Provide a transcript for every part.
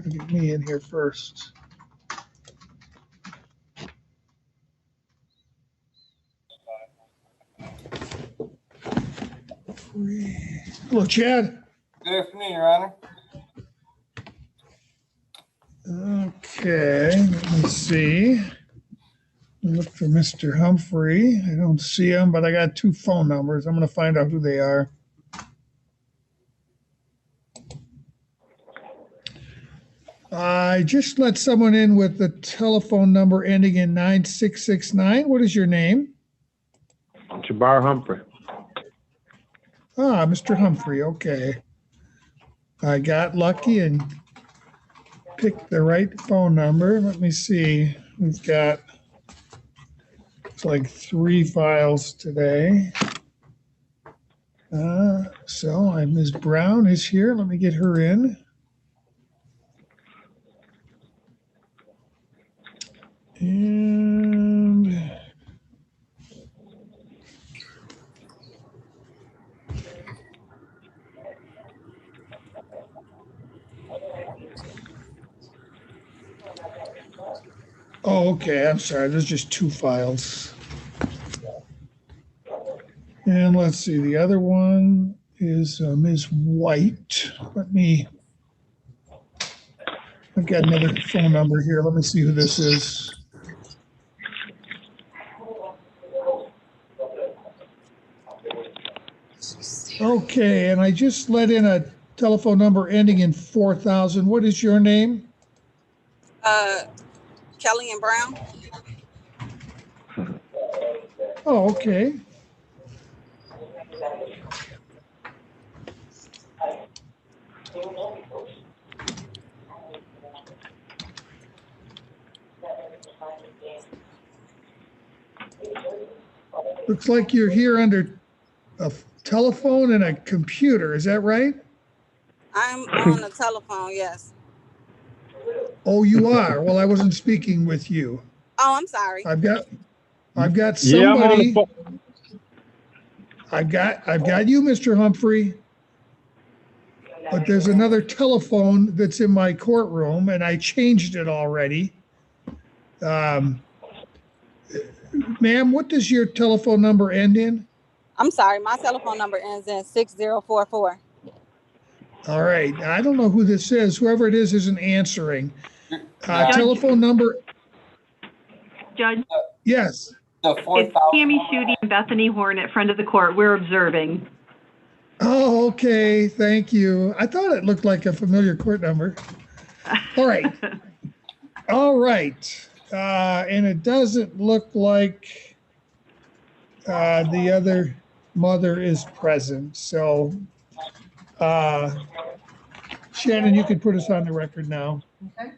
get me in here first. Hello, Chad. Good afternoon, Your Honor. Okay, let me see. Look for Mr. Humphrey. I don't see him, but I got 2 phone numbers. I'm going to find out who they are. I just let someone in with the telephone number ending in 9669. What is your name? Jabbar Humphrey. Ah, Mr. Humphrey. Okay. I got lucky and picked the right phone number. Let me see. We've got like 3 files today. So Ms. Brown is here. Let me get her in. And oh, okay. I'm sorry. There's just 2 files. And let's see. The other one is Ms. White. I've got another phone number here. Let me see who this is. Okay, and I just let in a telephone number ending in 4000. What is your name? Kelly and Brown. Oh, okay. Looks like you're here under a telephone and a computer. Is that right? I'm on the telephone, yes. Oh, you are. Well, I wasn't speaking with you. Oh, I'm sorry. I've got somebody. Yeah, I'm on the phone. I've got you, Mr. Humphrey. But there's another telephone that's in my courtroom, and I changed it already. Ma'am, what does your telephone number end in? I'm sorry. My telephone number ends in 6044. All right. I don't know who this is. Whoever it is isn't answering. Telephone number. Judge, Yes. The it's Tammy Schutte and Bethany Horn at Friend of the Court. We're observing. Oh, okay. Thank you. I thought it looked like a familiar court number. All right. All right. And it doesn't look like the other mother is present. So, Shannon, you can put us on the record now. Okay.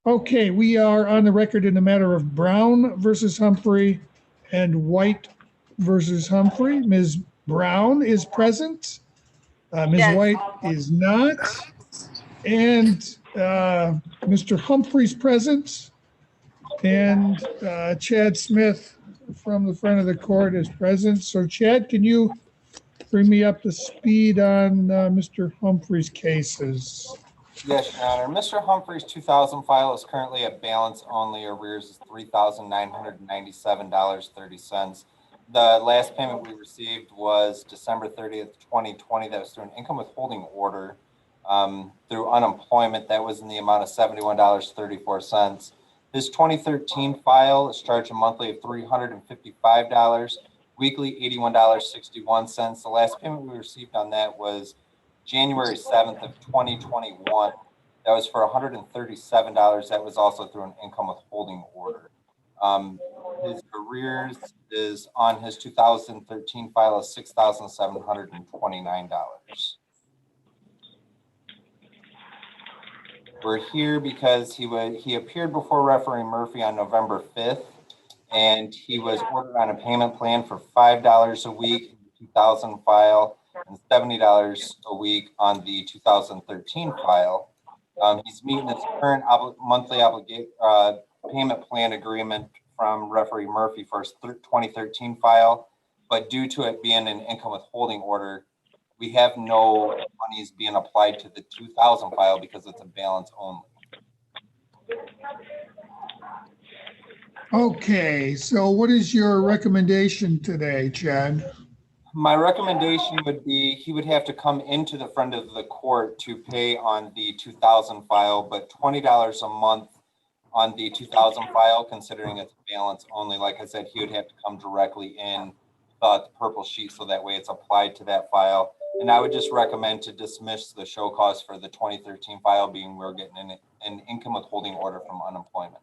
Okay, we are on the record in the matter of Brown versus Humphrey and White versus Humphrey. Ms. Brown is present. Ms. Yes. White is not. And Mr. Humphrey's present. And Chad Smith from the front of the court is present. So Chad, can you bring me up to speed on Mr. Humphrey's cases? Yes, Your Honor. Mr. Humphrey's 2000 file is currently at balance only. Arrears is $3,997.30. The last payment we received was December 30th, 2020. That was through an income withholding order through unemployment. That was in the amount of $71.34. His 2013 file is charged a monthly of $355, weekly $81.61. The last payment we received on that was January 7th of 2021. That was for $137. That was also through an income withholding order. His arrears is on his 2013 file of $6,729. We're here because he appeared before referee Murphy on November 5th, and he was ordered on a payment plan for $5 a week in the 2000 file and $70 a week on the 2013 file. He's meeting his current monthly payment plan agreement from referee Murphy for his 2013 file, but due to it being an income withholding order, we have no monies being applied to the 2000 file because it's a balance only. Okay, so what is your recommendation today, Chad? My recommendation would be he would have to come into the front of the court to pay on the 2000 file, but $20 a month on the 2000 file, considering it's balance only. Like I said, he would have to come directly in, fill out the purple sheet so that way it's applied to that file. And I would just recommend to dismiss the show cause for the 2013 file, being we're getting an income withholding order from unemployment.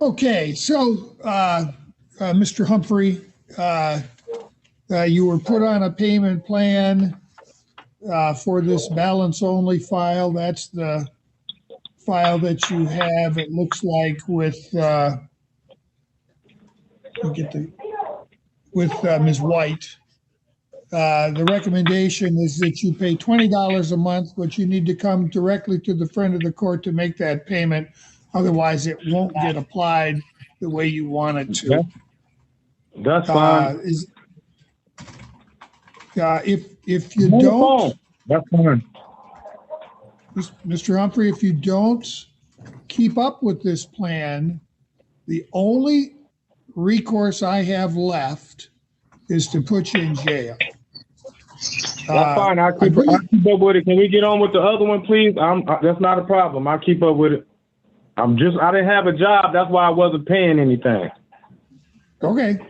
Okay, so Mr. Humphrey, you were put on a payment plan for this balance only file. That's the file that you have, it looks like, with Ms. White. The recommendation is that you pay $20 a month, but you need to come directly to the front of the court to make that payment. Otherwise, it won't get applied the way you want it to. That's fine. If you don't, That's fine. Mr. Humphrey, if you don't keep up with this plan, the only recourse I have left is to put you in jail. That's fine. I'll keep up with it. Can we get on with the other one, please? That's not a problem. I'll keep up with it. I didn't have a job. That's why I wasn't paying anything. Okay.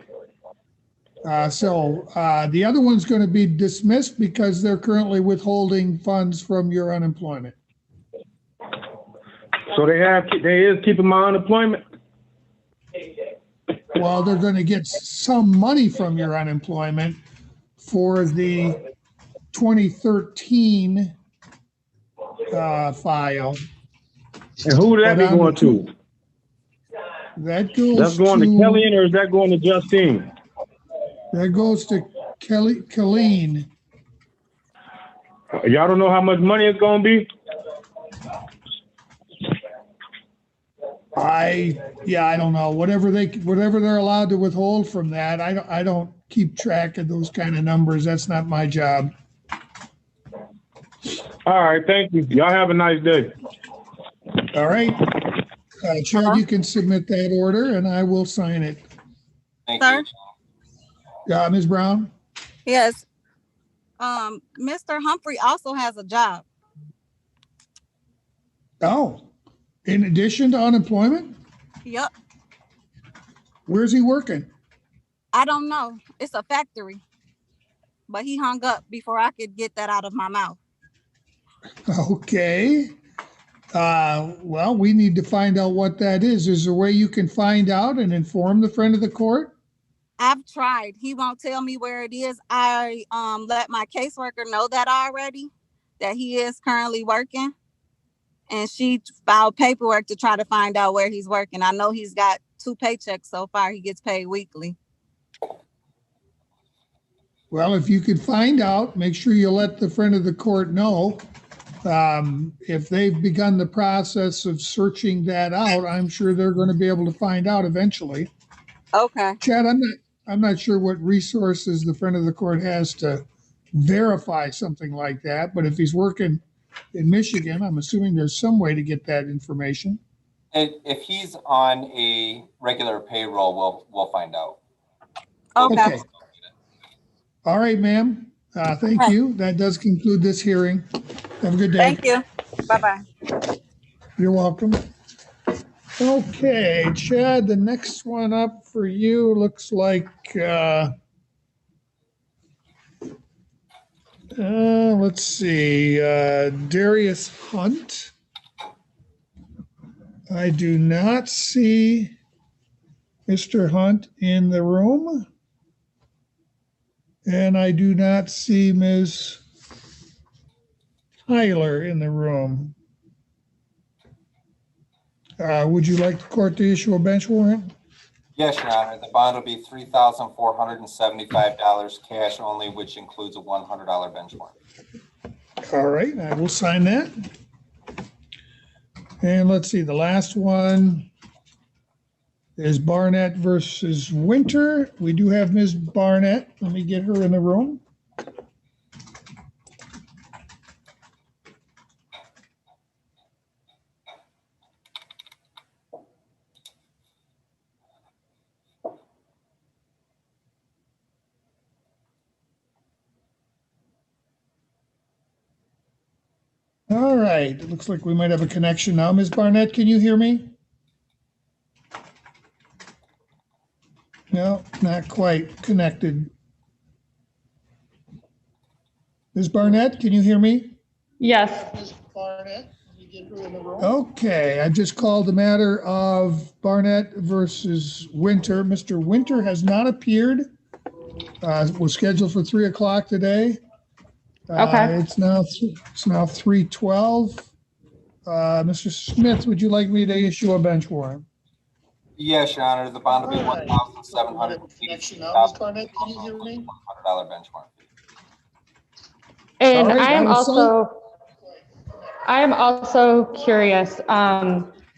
So the other one's going to be dismissed because they're currently withholding funds from your unemployment. So they is keeping my unemployment? Well, they're going to get some money from your unemployment for the 2013 file. And who would that be going to? That's going to Kellyanne, or is that going to Justine? That goes to Colleen. Y'all don't know how much money it's going to be? I don't know. Whatever they're allowed to withhold from that, I don't keep track of those kind of numbers. That's not my job. All right, thank you. Y'all have a nice day. All right. Chad, you can submit that order and I will sign it. Thank Sir? you. Ms. Brown? Yes. Mr. Humphrey also has a job. Oh, in addition to unemployment? Yep. Where's he working? I don't know. It's a factory. But he hung up before I could get that out of my mouth. Okay. Well, we need to find out what that is. Is there a way you can find out and inform the friend of the court? I've tried. He won't tell me where it is. I let my caseworker know that already, that he is currently working. And she filed paperwork to try to find out where he's working. I know he's got 2 paychecks so far. He gets paid weekly. Well, if you could find out, make sure you let the friend of the court know. If they've begun the process of searching that out, I'm sure they're going to be able to find out eventually. Okay. Chad, I'm not sure what resources the friend of the court has to verify something like that, but if he's working in Michigan, I'm assuming there's some way to get that information. If he's on a regular payroll, we'll find out. Okay. All right, ma'am. Thank you. That does conclude this hearing. Have a good day. Thank you. Bye-bye. You're welcome. Okay, Chad, the next one up for you looks like, let's see, Darius Hunt. I do not see Mr. Hunt in the room. And I do not see Ms. Tyler in the room. Would you like the court to issue a bench warrant? Yes, Your Honor. The bond will be $3,475 cash only, which includes a $100 bench warrant. All right, I will sign that. And let's see, the last one is Barnett versus Winter. We do have Ms. Barnett. Let me get her in the room. All right, it looks like we might have a connection now. Ms. Barnett, can you hear me? No, not quite connected. Ms. Barnett, can you hear me? Yes. Ms. Barnett, can you get her in the room? Okay, I just called the matter of Barnett versus Winter. Mr. Winter has not appeared. Was scheduled for 3 o'clock today. Okay. It's now 3:12. Mr. Smith, would you like me to issue a bench warrant? Yes, Your Honor, the bond will be All right. $1,700. Barnett, can you hear me? $100 bench warrant. And All right, I am also curious.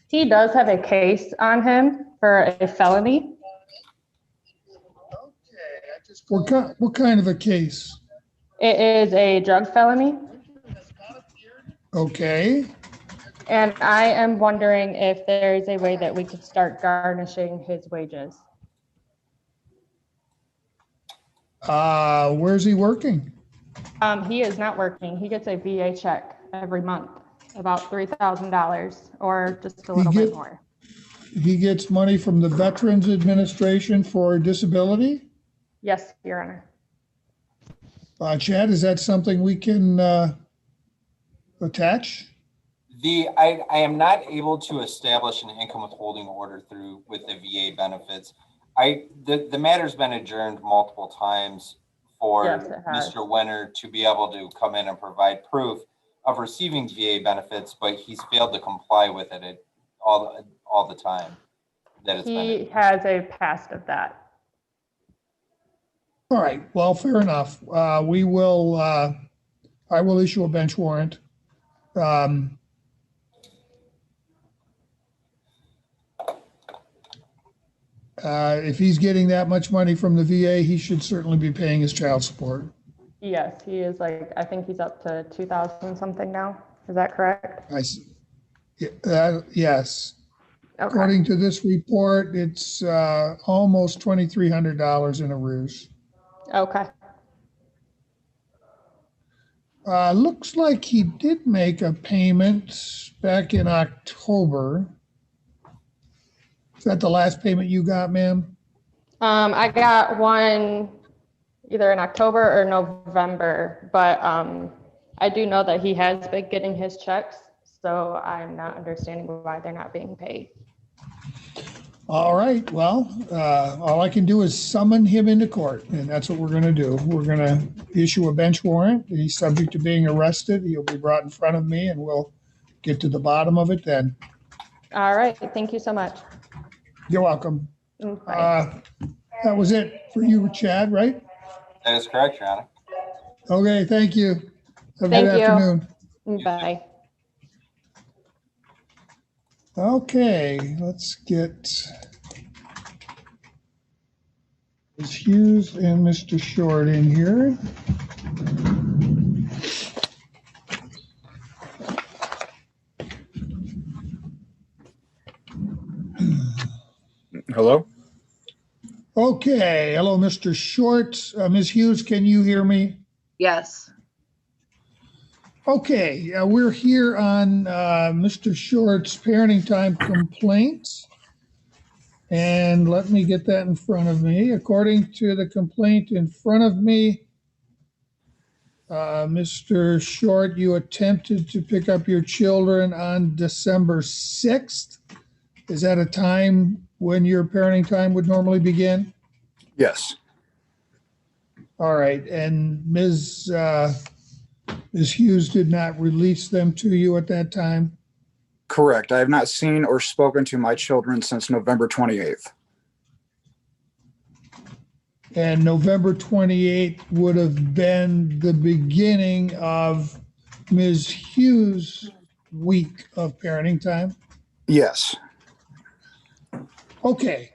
He does have a case on him for a felony. What kind of a case? It is a drug felony. Okay. And I am wondering if there is a way that we could start garnishing his wages. Where's he working? He is not working. He gets a VA check every month, about $3,000 or just a little bit more. He gets money from the Veterans Administration for disability? Yes, Your Honor. Chad, is that something we can attach? I am not able to establish an income withholding order with the VA benefits. The matter's been adjourned multiple times for Yes, it has. Mr. Winter to be able to come in and provide proof of receiving VA benefits, but he's failed to comply with it all the time that it's been. He has a past of that. All right, well, fair enough. I will issue a bench warrant. If he's getting that much money from the VA, he should certainly be paying his child support. Yes, he is I think he's up to 2,000 something now. Is that correct? I see. Yes. Okay. According to this report, it's almost $2,300 in arrears. Okay. Looks like he did make a payment back in October. Is that the last payment you got, ma'am? I got one either in October or November, but I do know that he has been getting his checks, so I'm not understanding why they're not being paid. All right, well, all I can do is summon him into court, and that's what we're going to do. We're going to issue a bench warrant. He's subject to being arrested. He'll be brought in front of me, and we'll get to the bottom of it then. All right, thank you so much. You're welcome. Bye. That was it for you, Chad, right? That is correct, Your Honor. Okay, thank you. Have a Thank good you. afternoon. Bye. Okay, let's get Ms. Hughes and Mr. Short in here. Hello? Okay, hello, Mr. Short. Ms. Hughes, can you hear me? Yes. Okay, we're here on Mr. Short's parenting time complaint. And let me get that in front of me. According to the complaint in front of me, Mr. Short, you attempted to pick up your children on December 6th. Is that a time when your parenting time would normally begin? Yes. All right, and Ms. Hughes did not release them to you at that time? Correct. I have not seen or spoken to my children since November 28th. And November 28th would have been the beginning of Ms. Hughes' week of parenting time? Yes. Okay.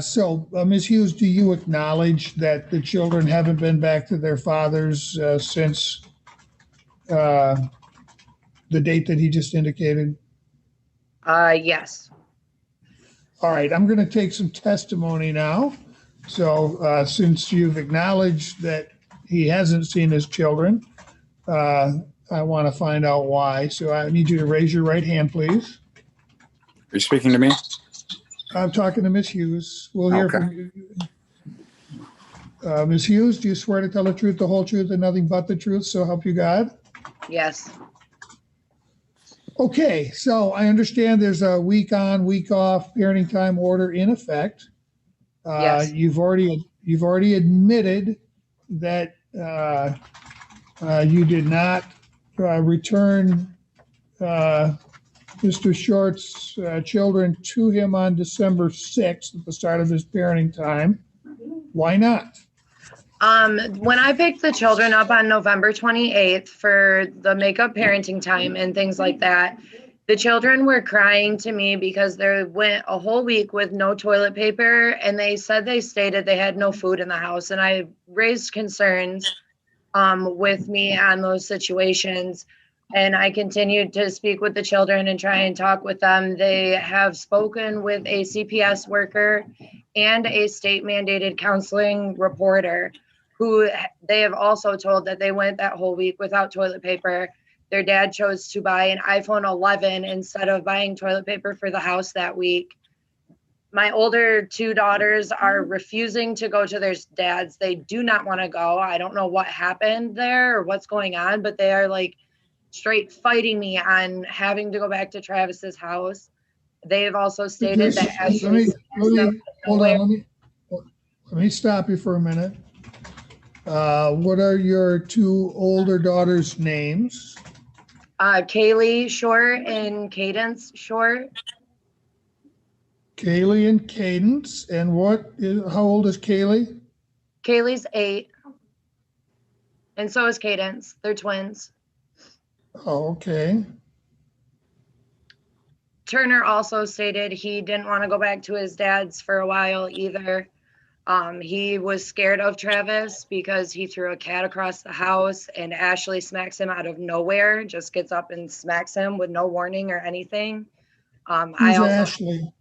So, Ms. Hughes, do you acknowledge that the children haven't been back to their fathers since the date that he just indicated? Yes. All right, I'm going to take some testimony now. So, since you've acknowledged that he hasn't seen his children, I want to find out why. So, I need you to raise your right hand, please. Are you speaking to me? I'm talking to Ms. Hughes. We'll hear Okay. from you. Ms. Hughes, do you swear to tell the truth, the whole truth, and nothing but the truth, so help you God? Yes. Okay, so I understand there's a week on, week off parenting time order in effect. Yes. You've already admitted that you did not return Mr. Short's children to him on December 6th at the start of his parenting time. Why not? When I picked the children up on November 28th for the makeup parenting time and things like that, the children were crying to me because they went a whole week with no toilet paper, and they stated they had no food in the house. And I raised concerns with me on those situations. And I continued to speak with the children and try and talk with them. They have spoken with a CPS worker and a state mandated counseling reporter, who they have also told that they went that whole week without toilet paper. Their dad chose to buy an iPhone 11 instead of buying toilet paper for the house that week. My older two daughters are refusing to go to their dads. They do not want to go. I don't know what happened there or what's going on, but they are like straight fighting me on having to go back to Travis's house. They have also stated that as Let me stop you for a minute. What are your two older daughters' names? Kaylee Short and Cadence Short. Kaylee and Cadence. And how old is Kaylee? Kaylee's 8. And so is Cadence. They're twins. Oh, okay. Turner also stated he didn't want to go back to his dad's for a while either. He was scared of Travis because he threw a cat across the house, and Ashley smacks him out of nowhere, just gets up and smacks him with no warning or anything. Who's Ashley?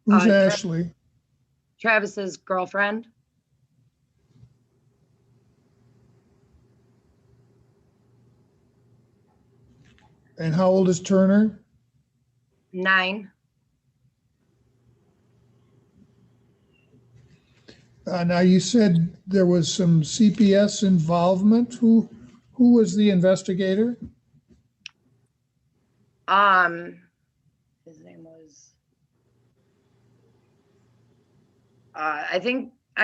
Who's Ashley? Travis's girlfriend. And how old is Turner? 9. Now you said there was some CPS involvement. Who was the investigator? His name was. I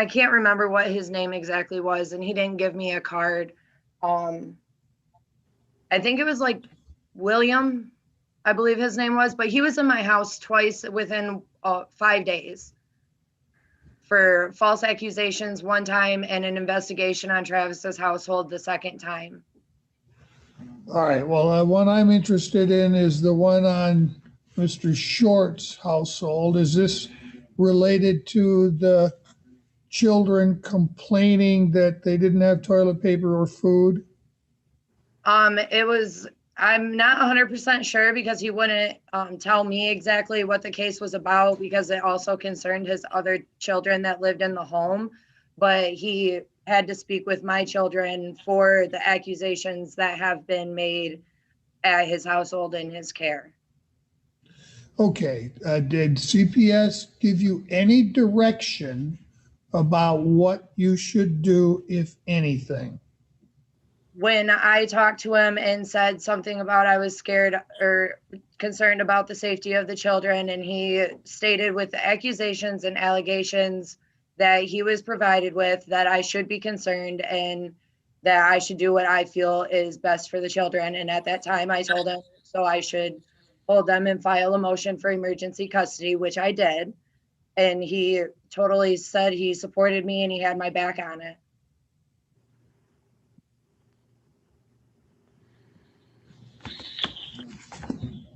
can't remember what his name exactly was, and he didn't give me a card. I think it was like William, I believe his name was, but he was in my house twice within 5 days for false accusations one time and an investigation on Travis's household the second time. All right. Well, one I'm interested in is the one on Mr. Short's household. Is this related to the children complaining that they didn't have toilet paper or food? I'm not 100% sure because he wouldn't tell me exactly what the case was about, because it also concerned his other children that lived in the home. But he had to speak with my children for the accusations that have been made at his household and his care. Okay. Did CPS give you any direction about what you should do, if anything? When I talked to him and said something about I was scared or concerned about the safety of the children, and he stated with the accusations and allegations that he was provided with that I should be concerned and that I should do what I feel is best for the children. And at that time I told him so I should hold them and file a motion for emergency custody, which I did. And he totally said he supported me and he had my back on it.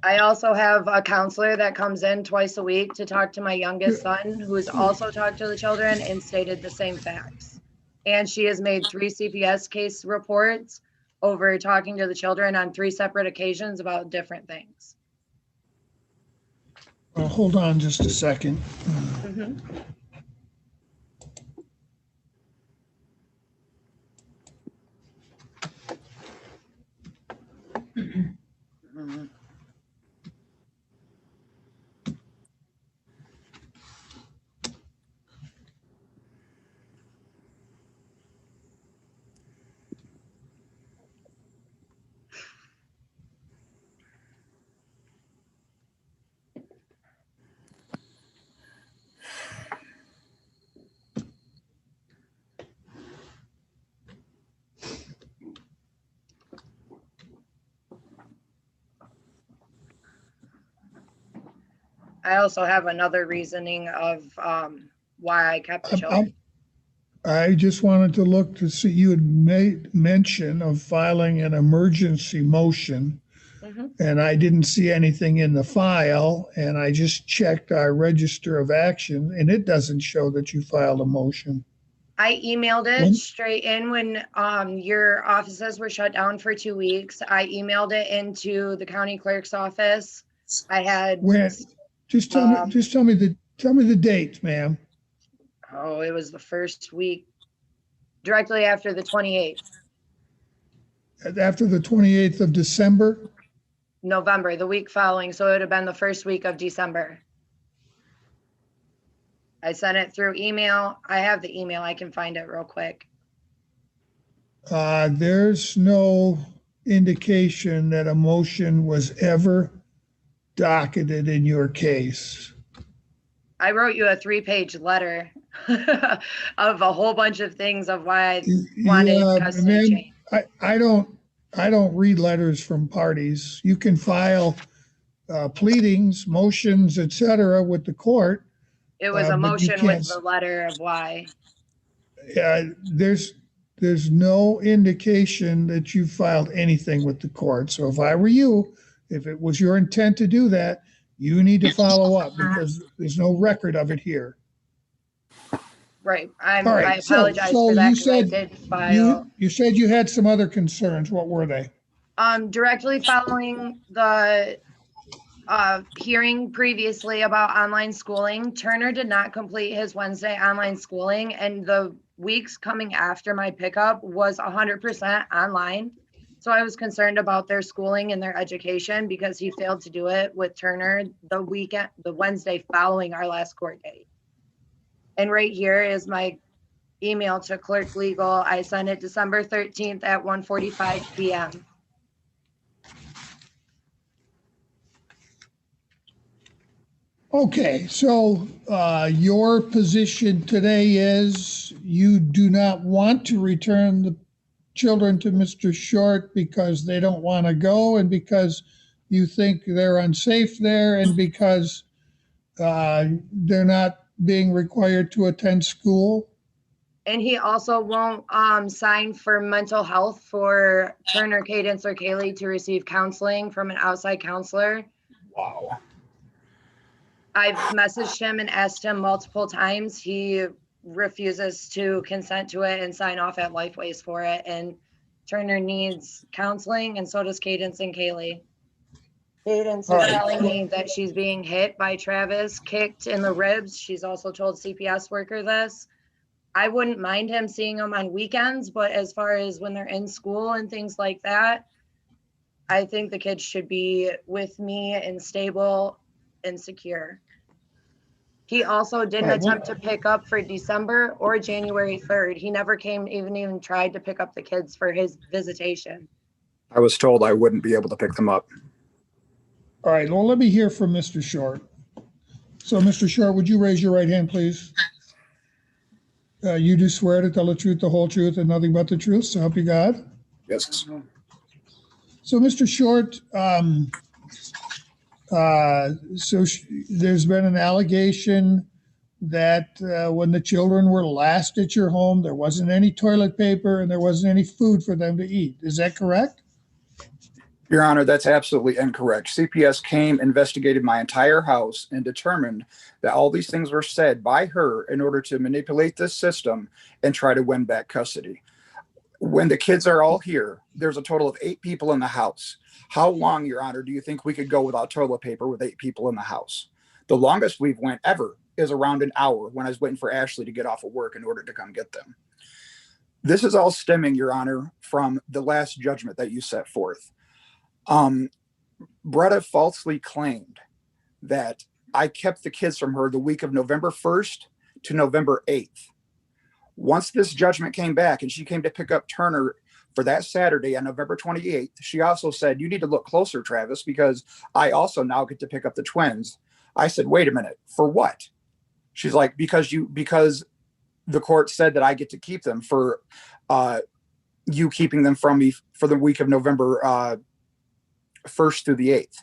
I also have a counselor that comes in twice a week to talk to my youngest son, who's also talked to the children and stated the same facts. And she has made 3 CPS case reports over talking to the children on 3 separate occasions about different things. Hold on just a second. Mhm. Mhm. I also have another reasoning of why I kept the children. I just wanted to look to see, you had made mention of filing an emergency motion, Mhm. and I didn't see anything in the file, and I just checked our register of action, and it doesn't show that you filed a motion. I emailed it straight in when your offices were shut down for 2 weeks. I emailed it into the county clerk's office. I had When, just tell me the date, ma'am. oh, it was the first week, directly after the 28th, After the 28th of December? November, the week following. So it would have been the first week of December. I sent it through email. I have the email. I can find it real quick. There's no indication that a motion was ever docketed in your case. I wrote you a 3-page letter of a whole bunch of things of why I wanted custody change. I don't read letters from parties. You can file pleadings, motions, etc., with the court. It was a motion with the letter of why. There's no indication that you filed anything with the court. So if I were you, if it was your intent to do that, you need to follow up because there's no record of it here. Right. All right. I apologize for that because I did file. You said you had some other concerns. What were they? Directly following the hearing previously about online schooling, Turner did not complete his Wednesday online schooling, and the weeks coming after my pickup was 100% online. So I was concerned about their schooling and their education because he failed to do it with Turner the Wednesday following our last court date. And right here is my email to clerk legal. I sent it December 13th at 1:45 p.m. Okay, so your position today is you do not want to return the children to Mr. Short because they don't want to go and because you think they're unsafe there and because they're not being required to attend school? And he also won't sign for mental health for Turner, Cadence, or Kaylee to receive counseling from an outside counselor. Wow. I've messaged him and asked him multiple times. He refuses to consent to it and sign off at Lifeways for it. And Turner needs counseling, and so does Cadence and Kaylee. Cadence is telling me that she's being hit by Travis, kicked in the ribs. She's also told CPS worker this. I wouldn't mind him seeing them on weekends, but as far as when they're in school and things like that, I think the kids should be with me and stable and secure. He also didn't attempt to pick up for December or January 3rd. He never came, even tried to pick up the kids for his visitation. I was told I wouldn't be able to pick them up. All right, well, let me hear from Mr. Short. So, Mr. Short, would you raise your right hand, please? You do swear to tell the truth, the whole truth, and nothing but the truth, so help you God? Yes. So, Mr. Short, there's been an allegation that when the children were last at your home, there wasn't any toilet paper and there wasn't any food for them to eat. Is that correct? Your Honor, that's absolutely incorrect. CPS came, investigated my entire house, and determined that all these things were said by her in order to manipulate this system and try to win back custody. When the kids are all here, there's a total of 8 people in the house. How long, Your Honor, do you think we could go without toilet paper with 8 people in the house? The longest we've went ever is around an hour when I was waiting for Ashley to get off of work in order to come get them. This is all stemming, Your Honor, from the last judgment that you set forth. Bretta falsely claimed that I kept the kids from her the week of November 1st to November 8th. Once this judgment came back and she came to pick up Turner for that Saturday on November 28th, she also said, you need to look closer, Travis, because I also now get to pick up the twins. I said, wait a minute, for what? She's like, because the court said that I get to keep them for you keeping them from me for the week of November 1st through the 8th.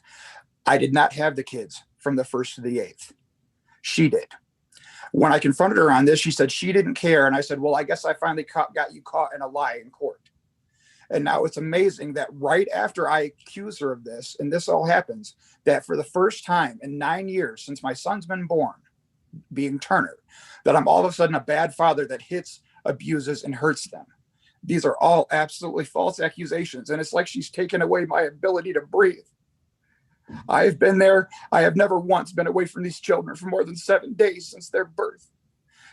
I did not have the kids from the 1st to the 8th. She did. When I confronted her on this, she said she didn't care. And I said, well, I guess I finally got you caught in a lie in court. And now it's amazing that right after I accuse her of this, and this all happens, that for the first time in 9 years since my son's been born, being Turner, that I'm all of a sudden a bad father that hits, abuses, and hurts them. These are all absolutely false accusations. And it's like she's taken away my ability to breathe. I have been there. I have never once been away from these children for more than 7 days since their birth.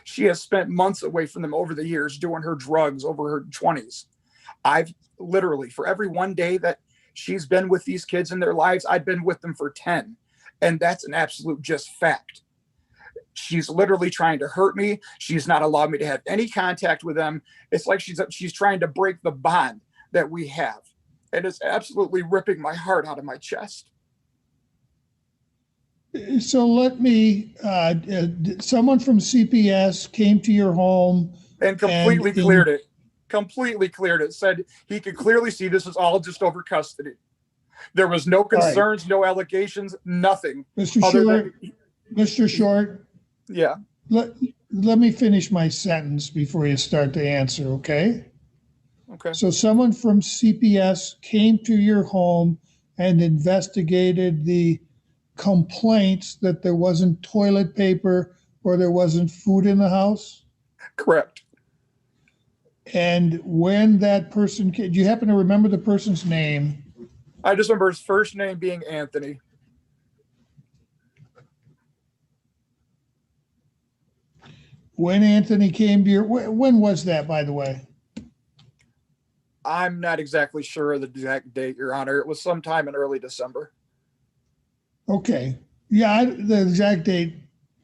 She has spent months away from them over the years doing her drugs over her 20s. I've literally, for every 1 day that she's been with these kids in their lives, I've been with them for 10. And that's an absolute just fact. She's literally trying to hurt me. She's not allowed me to have any contact with them. It's like she's trying to break the bond that we have. And it's absolutely ripping my heart out of my chest. So let me, someone from CPS came to your home and completely cleared it. Completely cleared it. Said he could clearly see this is all just over custody. There was no concerns, no allegations, nothing. Mr. Short. Yeah. Let me finish my sentence before you start to answer, okay? Okay. So someone from CPS came to your home and investigated the complaints that there wasn't toilet paper or there wasn't food in the house? Correct. And when that person came, do you happen to remember the person's name? I just remember his first name being Anthony. When Anthony came to your, when was that, by the way? I'm not exactly sure of the exact date, Your Honor. It was sometime in early December. Okay. Yeah, the exact date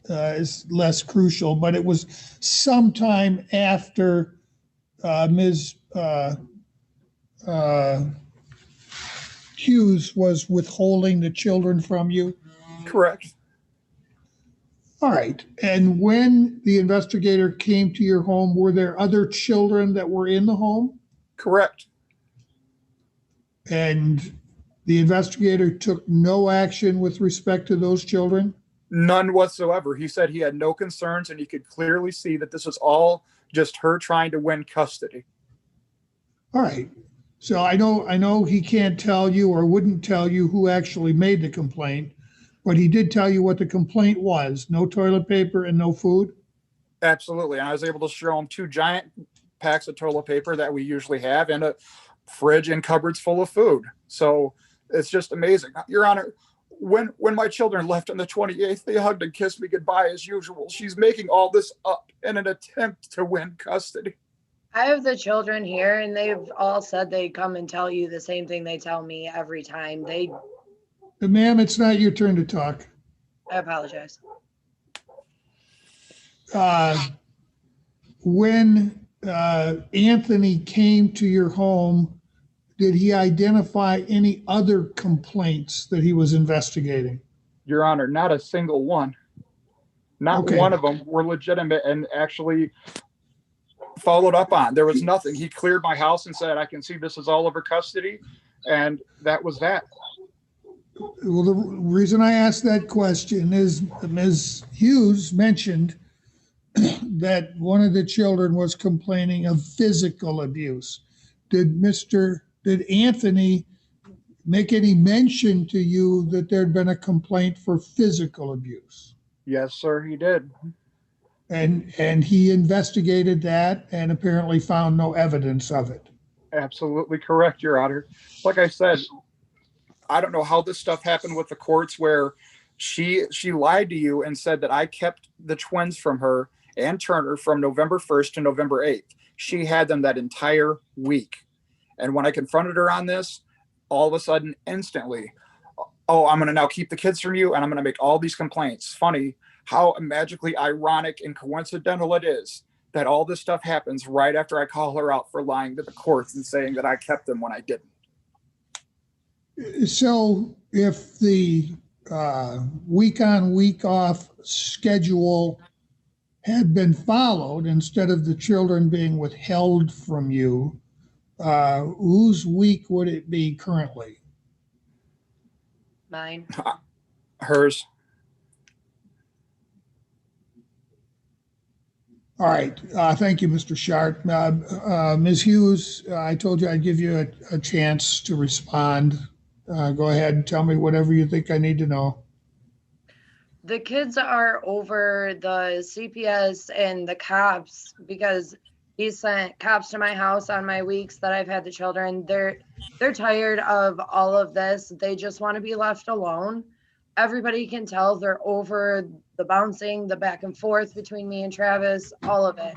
is less crucial, but it was sometime after Ms. Hughes was withholding the children from you? Correct. All right. And when the investigator came to your home, were there other children that were in the home? Correct. And the investigator took no action with respect to those children? None whatsoever. He said he had no concerns and he could clearly see that this was all just her trying to win custody. All right. So I know he can't tell you or wouldn't tell you who actually made the complaint, but he did tell you what the complaint was: no toilet paper and no food? Absolutely. And I was able to show him 2 giant packs of toilet paper that we usually have and a fridge and cupboards full of food. So it's just amazing. Your Honor, when my children left on the 28th, they hugged and kissed me goodbye as usual. She's making all this up in an attempt to win custody. I have the children here and they've all said they come and tell you the same thing they tell me every time. Ma'am, it's not your turn to talk. I apologize. When Anthony came to your home, did he identify any other complaints that he was investigating? Your Honor, not a single one. Not one of them were legitimate and actually followed up on. There was nothing. He cleared my house and said, I can see this is all over custody. And that was that. Well, the reason I asked that question is Ms. Hughes mentioned that one of the children was complaining of physical abuse. Did Anthony make any mention to you that there'd been a complaint for physical abuse? Yes, sir, he did. And he investigated that and apparently found no evidence of it. Absolutely correct, Your Honor. Like I said, I don't know how this stuff happened with the courts where she lied to you and said that I kept the twins from her and Turner from November 1st to November 8th. She had them that entire week. And when I confronted her on this, all of a sudden, instantly, oh, I'm going to now keep the kids from you and I'm going to make all these complaints. Funny how magically ironic and coincidental it is that all this stuff happens right after I call her out for lying to the courts and saying that I kept them when I didn't. So if the week on, week off schedule had been followed instead of the children being withheld from you, whose week would it be currently? Mine. Hers. All right. Thank you, Mr. Sharp. Ms. Hughes, I told you I'd give you a chance to respond. Go ahead and tell me whatever you think I need to know. The kids are over the CPS and the cops because he sent cops to my house on my weeks that I've had the children. They're tired of all of this. They just want to be left alone. Everybody can tell they're over the bouncing, the back and forth between me and Travis, all of it.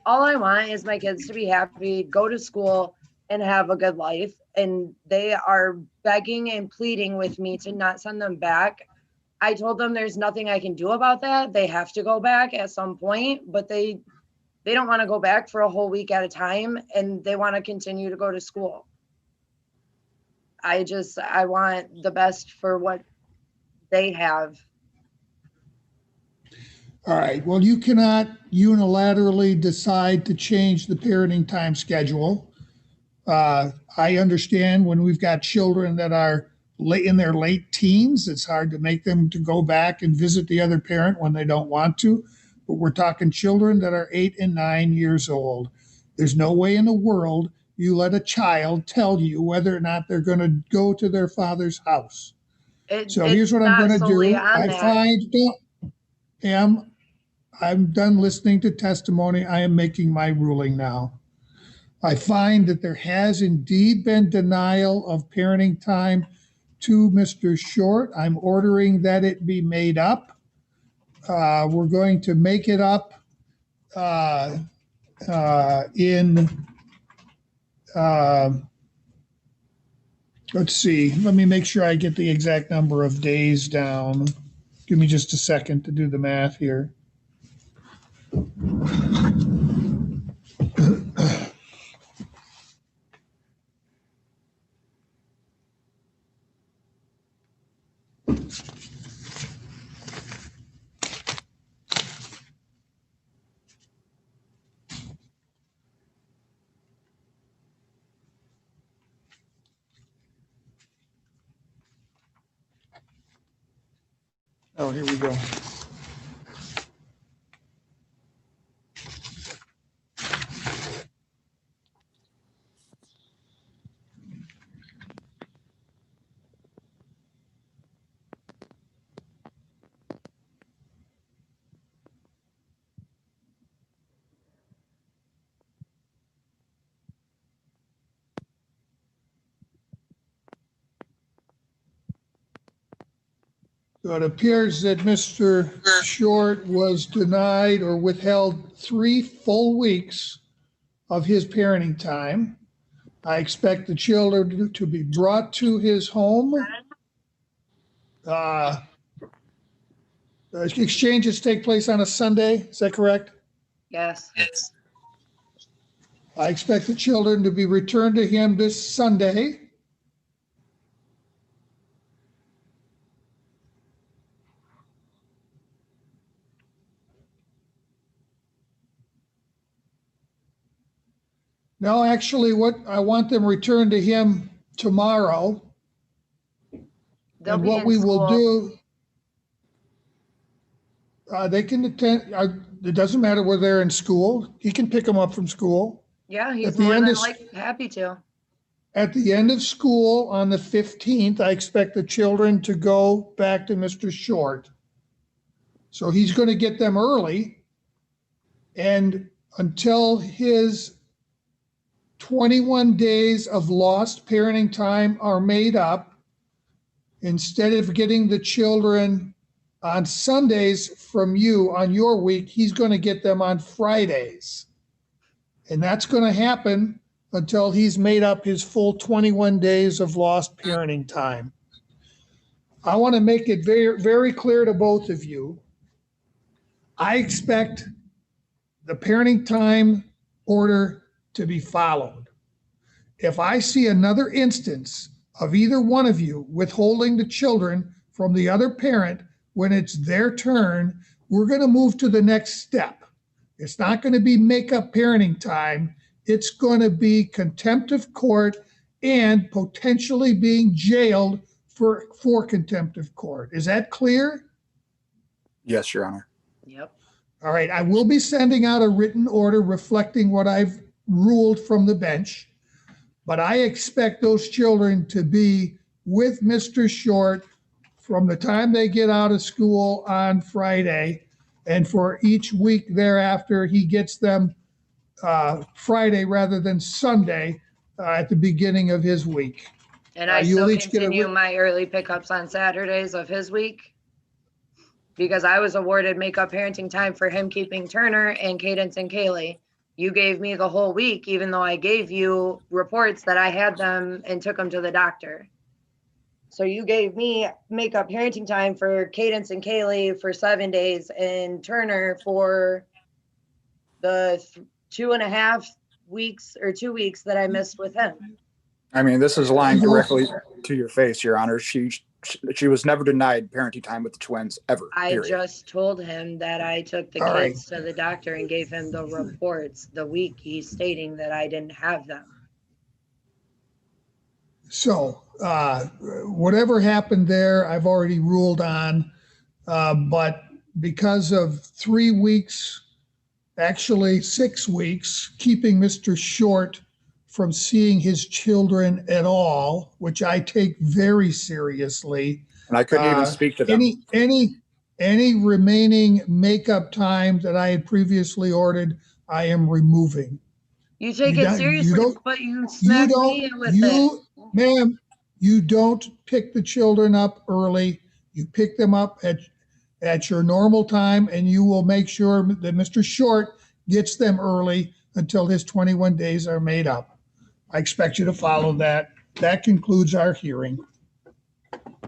All I want is my kids to be happy, go to school, and have a good life. And they are begging and pleading with me to not send them back. I told them there's nothing I can do about that. They have to go back at some point, but they don't want to go back for a whole week at a time, and they want to continue to go to school. I want the best for what they have. All right. Well, you cannot unilaterally decide to change the parenting time schedule. I understand when we've got children that are in their late teens, it's hard to make them to go back and visit the other parent when they don't want to. But we're talking children that are 8 and 9 years old. There's no way in the world you let a child tell you whether or not they're going to go to their father's house. So here's what I'm going to do. I'm done listening to testimony. I am making my ruling now. I find that there has indeed been denial of parenting time to Mr. Short. I'm ordering that it be made up. We're going to make it up let's see. Let me make sure I get the exact number of days down. Give me just a second to do the math here. Oh, here we go. So it appears that Mr. Short was denied or withheld 3 full weeks of his parenting time. I expect the children to be brought to his home. Exchanges take place on a Sunday. Is that correct? Yes. I expect the children to be returned to him this Sunday. No, actually, what I want them returned to him tomorrow. They'll and be what in we will school. do, they can attend. It doesn't matter whether they're in school. He can pick them up from school. Yeah, At he's the more end than of- happy to. at the end of school on the 15th, I expect the children to go back to Mr. Short. So he's going to get them early. And until his 21 days of lost parenting time are made up, instead of getting the children on Sundays from you on your week, he's going to get them on Fridays. And that's going to happen until he's made up his full 21 days of lost parenting time. I want to make it very, very clear to both of you. I expect the parenting time order to be followed. If I see another instance of either one of you withholding the children from the other parent when it's their turn, we're going to move to the next step. It's not going to be make-up parenting time. It's going to be contempt of court and potentially being jailed for contempt of court. Is that clear? Yes, Your Honor. Yep. All right. I will be sending out a written order reflecting what I've ruled from the bench, but I expect those children to be with Mr. Short from the time they get out of school on Friday, and for each week thereafter, he gets them Friday rather than Sunday at the beginning of his week. And I you'll still each get a continue my early pickups on Saturdays of his week because I was awarded makeup parenting time for him keeping Turner and Cadence and Kaylee. You gave me the whole week, even though I gave you reports that I had them and took them to the doctor. So you gave me makeup parenting time for Cadence and Kaylee for 7 days and Turner for the 2.5 weeks or 2 weeks that I missed with him. I mean, this is lying directly to your face, Your Honor. She was never denied parenting time with the twins ever. I just told him that I took the kids to the doctor and gave him the reports the week he's stating that I didn't have them. So whatever happened there, I've already ruled on. But because of 3 weeks, actually 6 weeks, keeping Mr. Short from seeing his children at all, which I take very seriously. And I couldn't even speak to them. Any remaining makeup time that I had previously ordered, I am removing. You take it seriously, but you smack me with it. Ma'am, you don't pick the children up early. You pick them up at your normal time, and you will make sure that Mr. Short gets them early until his 21 days are made up. I expect you to follow that. That concludes our hearing.